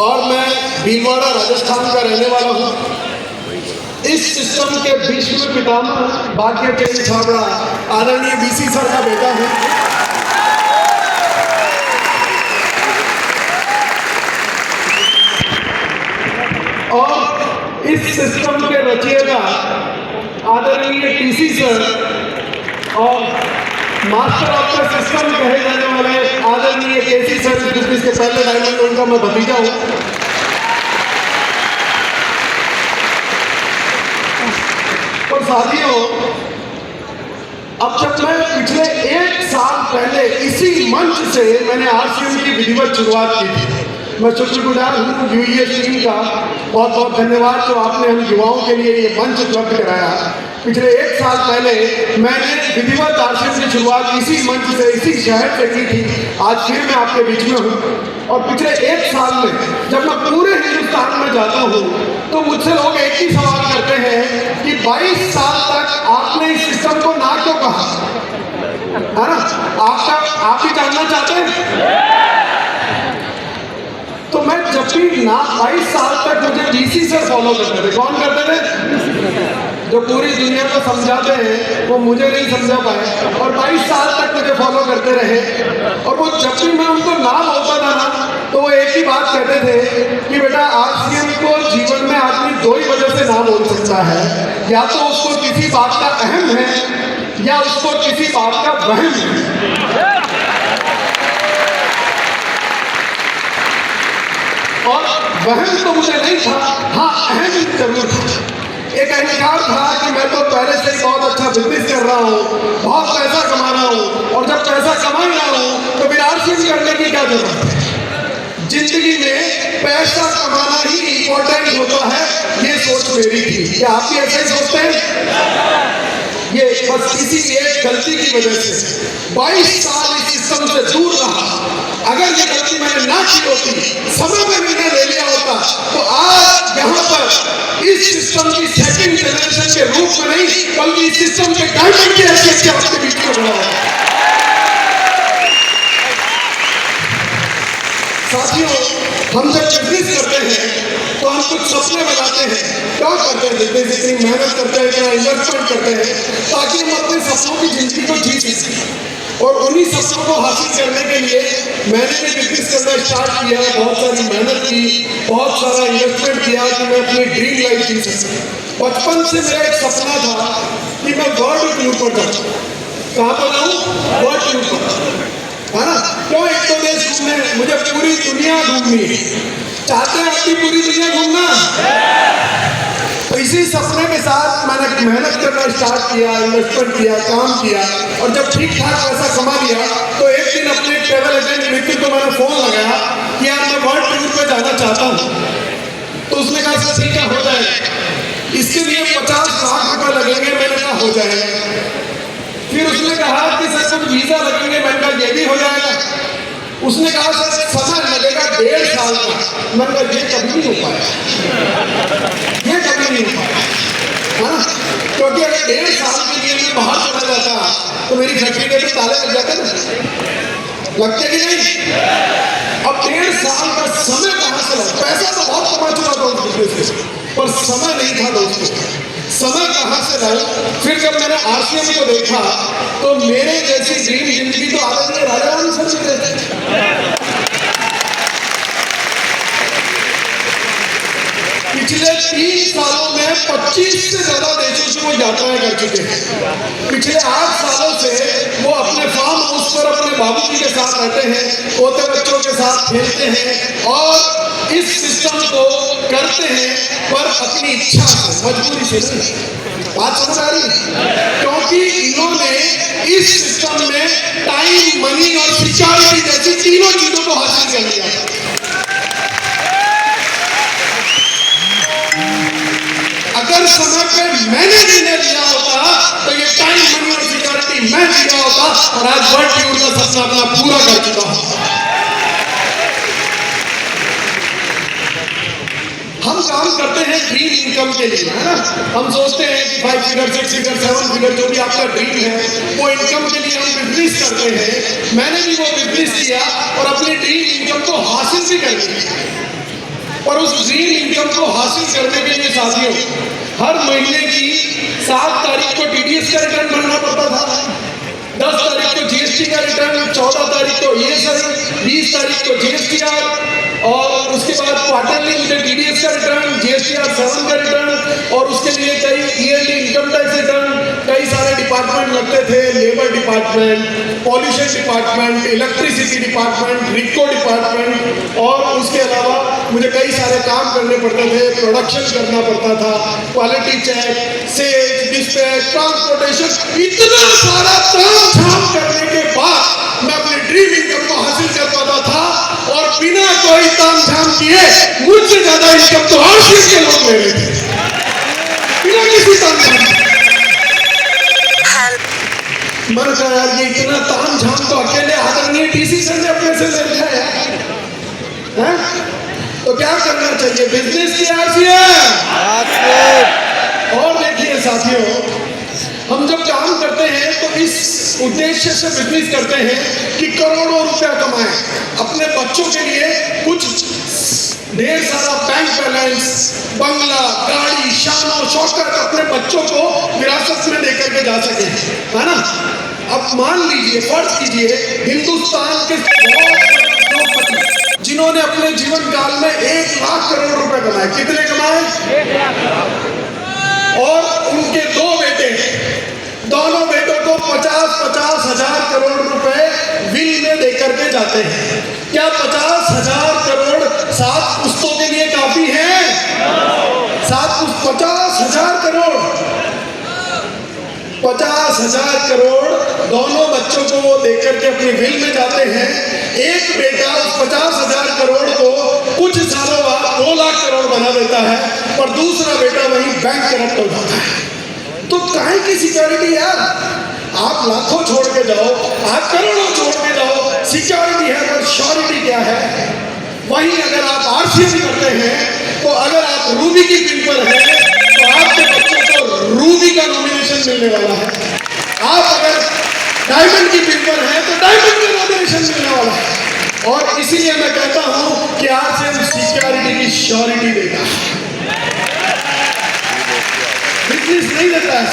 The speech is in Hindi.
और मैं भीलवाड़ा राजस्थान का रहने वाला हूँ। इस सिस्टम के विश्व पितामह भाग्य के छाबड़ा आदरणीय बीसी सर का बेटा हूँ। और इस सिस्टम के रचयिता आदरणीय टीसी सर और मास्टर ऑफ द सिस्टम कहे जाने वाले आदरणीय केसी सर जिसके पहले डायमंड उनका मैं भतीजा हूँ। और साथियों, अब जब मैं पिछले 1 साल पहले इसी मंच से मैंने आरसीएम की विधिवत शुरुआत की थी। मैं शुक्रगुजार हूँ यूएस टीम का, बहुत बहुत धन्यवाद जो आपने हम युवाओं के लिए ये मंच उपलब्ध कराया। पिछले 1 साल पहले मैंने विधिवत आरसीएम की शुरुआत इसी मंच से, इसी शहर से की थी। आज फिर मैं आपके बीच में हूँ। और पिछले 1 साल में जब मैं पूरे हिंदुस्तान में जाता हूँ तो मुझसे लोग एक ही सवाल करते हैं कि 22 साल तक आपने इस सिस्टम को ना क्यों कहा, है ना? आप ही जानना चाहते हैं। तो मैं जब भी ना 22 साल तक मुझे डीसी से फॉलो करते थे। कौन करते थे? जो पूरी दुनिया को समझाते हैं वो मुझे नहीं समझा पाए और 22 साल तक मुझे फॉलो करते रहे। और वो जब भी मैं उनको ना बोलता था ना तो वो एक ही बात कहते थे कि बेटा आरसीएम को जीवन में आदमी 2 ही वजह से ना बोल सकता है, या तो उसको किसी बात का अहम है या उसको किसी बात का वहम है। और वहम तो मुझे नहीं था, हाँ अहम जरूर था। एक अहंकार था कि मैं तो पहले से ही बहुत अच्छा बिजनेस कर रहा हूँ, बहुत पैसा कमा रहा हूँ, और जब पैसा कमा ही रहा हूँ तो फिर आरसीएम करने की क्या जरूरत है। जिंदगी में पैसा कमाना ही इम्पोर्टेंट होता है, ये सोच मेरी थी। क्या आप भी ऐसे सोचते हैं? ये बस किसी एक गलती की वजह से 22 साल इस सिस्टम से दूर रहा। अगर ये गलती मैंने ना की होती, समय में मैंने ले लिया होता, तो आज यहाँ पर इस सिस्टम की सेकंड जनरेशन के रूप में नहीं बल्कि इस सिस्टम के डायमंड की हैसियत से आपके बीच में बना होता। साथियों, हम जब बिजनेस करते हैं तो हम कुछ सपने बनाते हैं। क्या करते हैं? बिजनेस इतनी मेहनत करते हैं, इतना इन्वेस्टमेंट करते हैं ताकि हम अपने सपनों की जिंदगी को जी सकें। और उन्हीं सपनों को हासिल करने के लिए मैंने भी बिजनेस करना स्टार्ट किया, बहुत सारी मेहनत की, बहुत सारा इन्वेस्टमेंट किया कि मैं अपनी ड्रीम लाइफ जी सकूं। बचपन से मेरा एक सपना था कि मैं वर्ल्ड टूर पर जाऊँ। कहाँ पर जाऊँ? वर्ल्ड टूर पर, है ना? क्यों? एक तो देश घूमने, मुझे पूरी दुनिया घूमनी है। चाहते हैं आपकी पूरी दुनिया घूमना? तो इसी सपने के साथ मैंने मेहनत करना स्टार्ट किया, इन्वेस्टमेंट किया, काम किया, और जब ठीक ठाक पैसा कमा लिया तो एक दिन अपने ट्रेवल एजेंट मित्र को मैंने फोन लगाया कि यार मैं वर्ल्ड टूर पे जाना चाहता हूँ। तो उसने कहा सर ठीक है, हो जाएगा, इसके लिए 50 लाख रुपए लगेंगे। मैंने कहा हो जाएगा। फिर उसने कहा कि सर कुछ वीजा लगेंगे। मैंने कहा ये भी हो जाएगा। उसने कहा सर समय लगेगा 1.5 साल का। मैंने कहा ये कभी नहीं हो पाएगा, ये कभी नहीं हो पाएगा, है ना? क्योंकि अगर 1.5 साल के लिए मैं बाहर चला जाता तो मेरी फैक्ट्री के भी ताले लग जाते ना, लगते कि नहीं? अब 1.5 साल का समय कहाँ से लगा? पैसा तो बहुत कमा चुका था उस बिजनेस से, पर समय नहीं था दोस्तों। समय कहाँ से लाऊं? फिर जब मैंने आरसीएम को देखा तो मेरे जैसी ड्रीम जिंदगी तो आदरणीय राजा रानी सर जी थे। पिछले 3 सालों में 25 से ज्यादा देशों से वो यात्राएं कर चुके हैं। पिछले 8 सालों से वो अपने फार्म हाउस पर अपने बाबूजी के साथ रहते हैं, पोते बच्चों के साथ खेलते हैं और इस सिस्टम को करते हैं, पर अपनी इच्छा से, मजबूरी से नहीं। बात समझ आ रही है? क्योंकि इन्होंने इस सिस्टम में टाइम, मनी और सिक्योरिटी जैसी तीनों चीजों को हासिल कर लिया। अगर समय पे मैंने निर्णय लिया होता तो ये टाइम, मनी और सिक्योरिटी मैं दिया होता और आज वर्ल्ड टूर का सपना अपना पूरा कर चुका हूं। हम काम करते हैं ड्रीम इनकम के लिए, है ना? हम सोचते हैं कि 5 फिगर, 6 फिगर, 7 फिगर जो भी आपका ड्रीम है वो इनकम के लिए हम बिजनेस करते हैं। मैंने भी वो बिजनेस किया और अपनी ड्रीम इनकम को हासिल भी कर लिया। पर उस ड्रीम इनकम को हासिल करने के लिए साथियों हर महीने की 7 तारीख को टीडीएस का रिटर्न भरना पड़ता था, 10 तारीख को जीएसटी का रिटर्न, 14 तारीख को ईएसआई, 20 तारीख को जीएसटीआर और उसके बाद क्वार्टरली मुझे टीडीएस का रिटर्न, जीएसटीआर 7 का रिटर्न और उसके लिए कई ईयरली इनकम टैक्स रिटर्न, कई सारे डिपार्टमेंट लगते थे, labour department, pollution department, electricity department, रिको डिपार्टमेंट और उसके अलावा मुझे कई सारे काम करने पड़ते थे, प्रोडक्शन करना पड़ता था, quality check, sales, dispatch, transportation, इतना सारा ताम झाम करने के बाद मैं अपने ड्रीम इनकम को हासिल कर पाता था और बिना कोई ताम झाम किए मुझसे ज्यादा इनकम तो आशीष के लोग ले रहे थे, बिना किसी ताम झाम। मैंने कहा यार ये इतना ताम झाम तो अकेले आदरणीय डीसी सर ने अपने से ले लिया है? तो क्या करना चाहिए? बिजनेस की आरसीएम। और देखिए साथियों, हम जब काम करते हैं तो इस उद्देश्य से बिजनेस करते हैं कि करोड़ों रुपया कमाएं, अपने बच्चों के लिए कुछ ढेर सारा बैंक बैलेंस, बंगला, गाड़ी, शान और शौकत अपने बच्चों को विरासत में देकर के जा सके, है ना? अब मान लीजिए, फर्ज कीजिए, हिंदुस्तान के बहुत उद्योगपति जिन्होंने अपने जीवन काल में 1 लाख करोड़ रुपए कमाए, कितने कमाए? 1 लाख। और उनके 2 बेटे, दोनों बेटों को 50-50 हजार करोड़ रुपए विल में देकर के जाते हैं। क्या 50,000 करोड़ 7 पुश्तों के लिए काफी है? 50,000 करोड़, 50,000 करोड़ दोनों बच्चों को वो देकर के अपनी विल में जाते हैं। एक बेटा उस 50,000 करोड़ को कुछ सालों बाद 2 लाख करोड़ बना देता है और दूसरा बेटा वहीं बैंक करप्ट हो जाता है। तो काहे की सिक्योरिटी यार? आप लाखों छोड़ के जाओ, आप करोड़ों छोड़ के जाओ, सिक्योरिटी है पर श्योरिटी क्या है? वहीं अगर आप आरसीएम करते हैं तो अगर आप रूबी की पिन पर हैं तो आपके बच्चों को रूबी का नॉमिनेशन मिलने वाला है। आप अगर डायमंड की पिन पर हैं तो डायमंड का नॉमिनेशन मिलने वाला है। और इसीलिए मैं कहता हूं कि आरसीएम सिक्योरिटी की श्योरिटी देता है, बिजनेस नहीं देता है।